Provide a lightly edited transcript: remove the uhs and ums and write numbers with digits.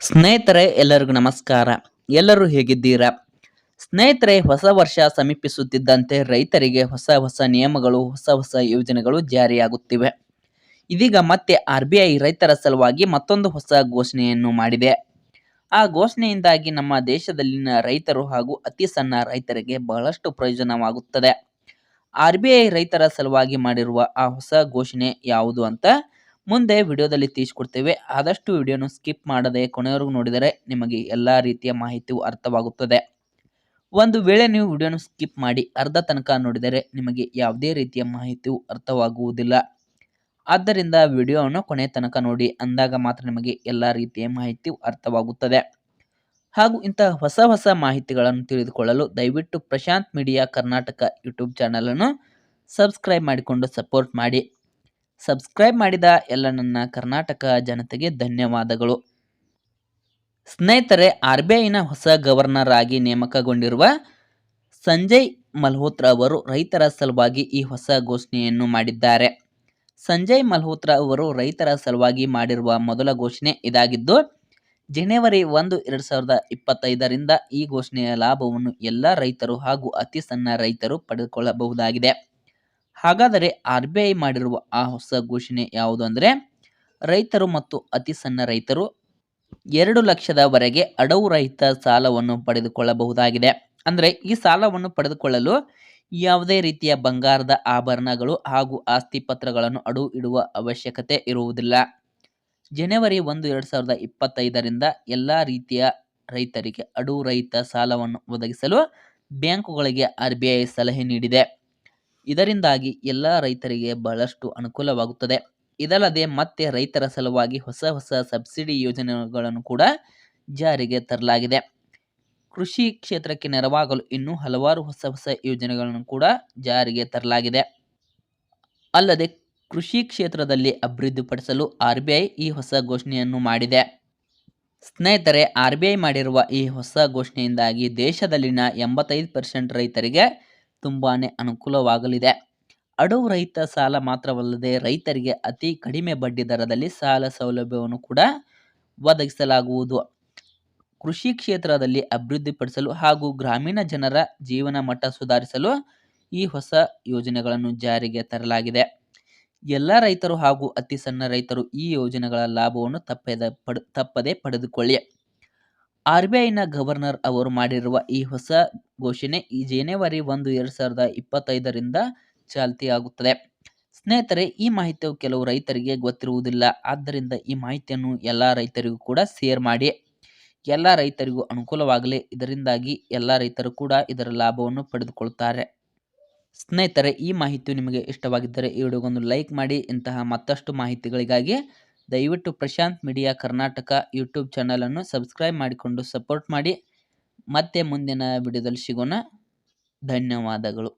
ಸ್ನೇಹಿತರೆ ಎಲ್ಲರಿಗೂ ನಮಸ್ಕಾರ. ಎಲ್ಲರೂ ಹೇಗಿದ್ದೀರಾ? ಸ್ನೇಹಿತರೆ, ಹೊಸ ವರ್ಷ ಸಮೀಪಿಸುತ್ತಿದ್ದಂತೆ ರೈತರಿಗೆ ಹೊಸ ಹೊಸ ನಿಯಮಗಳು, ಹೊಸ ಹೊಸ ಯೋಜನೆಗಳು ಜಾರಿಯಾಗುತ್ತಿವೆ. ಇದೀಗ ಮತ್ತೆ RBI ರೈತರ ಸಲುವಾಗಿ ಮತ್ತೊಂದು ಹೊಸ ಘೋಷಣೆಯನ್ನು ಮಾಡಿದೆ. ಆ ಘೋಷಣೆಯಿಂದಾಗಿ ನಮ್ಮ ದೇಶದಲ್ಲಿನ ರೈತರು ಹಾಗೂ ಅತಿ ಸಣ್ಣ ರೈತರಿಗೆ ಬಹಳಷ್ಟು ಪ್ರಯೋಜನವಾಗುತ್ತದೆ. RBI ರೈತರ ಸಲುವಾಗಿ ಮಾಡಿರುವ ಆ ಹೊಸ ಘೋಷಣೆ ಯಾವುದು ಅಂತ ಮುಂದೆ ವಿಡಿಯೋದಲ್ಲಿ ತಿಳಿಸಿಕೊಡ್ತೇವೆ. ಆದಷ್ಟು ವಿಡಿಯೋನು ಸ್ಕಿಪ್ ಮಾಡದೆ ಕೊನೆಯವರೆಗೂ ನೋಡಿದರೆ ನಿಮಗೆ ಎಲ್ಲ ರೀತಿಯ ಮಾಹಿತಿಯು ಅರ್ಥವಾಗುತ್ತದೆ. ಒಂದು ವೇಳೆ ನೀವು ವಿಡಿಯೋನು ಸ್ಕಿಪ್ ಮಾಡಿ ಅರ್ಧ ತನಕ ನೋಡಿದರೆ ನಿಮಗೆ ಯಾವುದೇ ರೀತಿಯ ಮಾಹಿತಿಯು ಅರ್ಥವಾಗುವುದಿಲ್ಲ. ಆದ್ದರಿಂದ ವಿಡಿಯೋವನ್ನು ಕೊನೆ ತನಕ ನೋಡಿ, ಅಂದಾಗ ಮಾತ್ರ ನಿಮಗೆ ಎಲ್ಲ ರೀತಿಯ ಮಾಹಿತಿಯು ಅರ್ಥವಾಗುತ್ತದೆ. ಹಾಗೂ ಇಂತಹ ಹೊಸ ಹೊಸ ಮಾಹಿತಿಗಳನ್ನು ತಿಳಿದುಕೊಳ್ಳಲು ದಯವಿಟ್ಟು ಪ್ರಶಾಂತ್ ಮೀಡಿಯಾ ಕರ್ನಾಟಕ ಯೂಟ್ಯೂಬ್ ಚಾನಲನ್ನು ಸಬ್ಸ್ಕ್ರೈಬ್ ಮಾಡಿಕೊಂಡು ಸಪೋರ್ಟ್ ಮಾಡಿ. ಸಬ್ಸ್ಕ್ರೈಬ್ ಮಾಡಿದ ಎಲ್ಲ ನನ್ನ ಕರ್ನಾಟಕ ಜನತೆಗೆ ಧನ್ಯವಾದಗಳು. ಸ್ನೇಹಿತರೆ, RBIನ ಹೊಸ ಗವರ್ನರ್ ಆಗಿ ನೇಮಕಗೊಂಡಿರುವ ಸಂಜಯ್ ಮಲ್ಹೋತ್ರಾ ಅವರು ರೈತರ ಸಲುವಾಗಿ ಈ ಹೊಸ ಘೋಷಣೆಯನ್ನು ಮಾಡಿದ್ದಾರೆ. ಸಂಜಯ್ ಮಲ್ಹೋತ್ರಾ ಅವರು ರೈತರ ಸಲುವಾಗಿ ಮಾಡಿರುವ ಮೊದಲ ಘೋಷಣೆ ಇದಾಗಿದ್ದು, ಜನವರಿ 1, 2025ರಿಂದ ಈ ಘೋಷಣೆಯ ಲಾಭವನ್ನು ಎಲ್ಲ ರೈತರು ಹಾಗೂ ಅತಿ ಸಣ್ಣ ರೈತರು ಪಡೆದುಕೊಳ್ಳಬಹುದಾಗಿದೆ. ಹಾಗಾದರೆ RBI ಮಾಡಿರುವ ಆ ಹೊಸ ಘೋಷಣೆ ಯಾವುದು ಅಂದರೆ, ರೈತರು ಮತ್ತು ಅತಿ ಸಣ್ಣ ರೈತರು 2 ಲಕ್ಷದವರೆಗೆ ಅಡವು ರಹಿತ ಸಾಲವನ್ನು ಪಡೆದುಕೊಳ್ಳಬಹುದಾಗಿದೆ. ಅಂದರೆ ಈ ಸಾಲವನ್ನು ಪಡೆದುಕೊಳ್ಳಲು ಯಾವುದೇ ರೀತಿಯ ಬಂಗಾರದ ಆಭರಣಗಳು ಹಾಗೂ ಆಸ್ತಿ ಪತ್ರಗಳನ್ನು ಅಡವು ಇಡುವ ಅವಶ್ಯಕತೆ ಇರುವುದಿಲ್ಲ. ಜನವರಿ 1, 2025ರಿಂದ ಎಲ್ಲ ರೀತಿಯ ರೈತರಿಗೆ ಅಡವು ರಹಿತ ಸಾಲವನ್ನು ಒದಗಿಸಲು ಬ್ಯಾಂಕುಗಳಿಗೆ RBI ಸಲಹೆ ನೀಡಿದೆ. ಇದರಿಂದಾಗಿ ಎಲ್ಲ ರೈತರಿಗೆ ಬಹಳಷ್ಟು ಅನುಕೂಲವಾಗುತ್ತದೆ. ಇದಲ್ಲದೆ ಮತ್ತೆ ರೈತರ ಸಲುವಾಗಿ ಹೊಸ ಹೊಸ ಸಬ್ಸಿಡಿ ಯೋಜನೆಗಳನ್ನು ಕೂಡ ಜಾರಿಗೆ ತರಲಾಗಿದೆ. ಕೃಷಿ ಕ್ಷೇತ್ರಕ್ಕೆ ನೆರವಾಗಲು ಇನ್ನೂ ಹಲವಾರು ಹೊಸ ಹೊಸ ಯೋಜನೆಗಳನ್ನು ಕೂಡ ಜಾರಿಗೆ ತರಲಾಗಿದೆ. ಅಲ್ಲದೆ ಕೃಷಿ ಕ್ಷೇತ್ರದಲ್ಲಿ ಅಭಿವೃದ್ಧಿಪಡಿಸಲು RBI ಈ ಹೊಸ ಘೋಷಣೆಯನ್ನು ಮಾಡಿದೆ. ಸ್ನೇಹಿತರೆ, RBI ಮಾಡಿರುವ ಈ ಹೊಸ ಘೋಷಣೆಯಿಂದಾಗಿ ದೇಶದಲ್ಲಿನ 85% ರೈತರಿಗೆ ತುಂಬಾನೇ ಅನುಕೂಲವಾಗಲಿದೆ. ಅಡವು ರಹಿತ ಸಾಲ ಮಾತ್ರವಲ್ಲದೆ ರೈತರಿಗೆ ಅತಿ ಕಡಿಮೆ ಬಡ್ಡಿ ದರದಲ್ಲಿ ಸಾಲ ಸೌಲಭ್ಯವನ್ನು ಕೂಡ ಒದಗಿಸಲಾಗುವುದು. ಕೃಷಿ ಕ್ಷೇತ್ರದಲ್ಲಿ ಅಭಿವೃದ್ಧಿಪಡಿಸಲು ಹಾಗೂ ಗ್ರಾಮೀಣ ಜನರ ಜೀವನ ಮಟ್ಟ ಸುಧಾರಿಸಲು ಈ ಹೊಸ ಯೋಜನೆಗಳನ್ನು ಜಾರಿಗೆ ತರಲಾಗಿದೆ. ಎಲ್ಲ ರೈತರು ಹಾಗೂ ಅತಿ ಸಣ್ಣ ರೈತರು ಈ ಯೋಜನೆಗಳ ಲಾಭವನ್ನು ತಪ್ಪದೆ ಪಡೆದುಕೊಳ್ಳಿ. RBIನ ಗವರ್ನರ್ ಅವರು ಮಾಡಿರುವ ಈ ಹೊಸ ಘೋಷಣೆ ಈ ಜನವರಿ 1, 2025ರಿಂದ ಚಾಲ್ತಿಯಾಗುತ್ತದೆ. ಸ್ನೇಹಿತರೆ, ಈ ಮಾಹಿತಿಯು ಕೆಲವು ರೈತರಿಗೆ ಗೊತ್ತಿರುವುದಿಲ್ಲ. ಆದ್ದರಿಂದ ಈ ಮಾಹಿತಿಯನ್ನು ಎಲ್ಲ ರೈತರಿಗೂ ಕೂಡ ಶೇರ್ ಮಾಡಿ. ಎಲ್ಲ ರೈತರಿಗೂ ಅನುಕೂಲವಾಗಲಿ. ಇದರಿಂದಾಗಿ ಎಲ್ಲ ರೈತರು ಕೂಡ ಇದರ ಲಾಭವನ್ನು ಪಡೆದುಕೊಳ್ಳುತ್ತಾರೆ. ಸ್ನೇಹಿತರೆ, ಈ ಮಾಹಿತಿಯು ನಿಮಗೆ ಇಷ್ಟವಾಗಿದ್ದರೆ ಈ ವಿಡಿಯೋಗೊಂದು ಲೈಕ್ ಮಾಡಿ. ಇಂತಹ ಮತ್ತಷ್ಟು ಮಾಹಿತಿಗಳಿಗಾಗಿ ದಯವಿಟ್ಟು ಪ್ರಶಾಂತ್ ಮೀಡಿಯಾ ಕರ್ನಾಟಕ ಯೂಟ್ಯೂಬ್ ಚಾನಲನ್ನು ಸಬ್ಸ್ಕ್ರೈಬ್ ಮಾಡಿಕೊಂಡು ಸಪೋರ್ಟ್ ಮಾಡಿ. ಮತ್ತೆ ಮುಂದಿನ ವಿಡಿಯೋದಲ್ಲಿ ಸಿಗೋಣ. ಧನ್ಯವಾದಗಳು.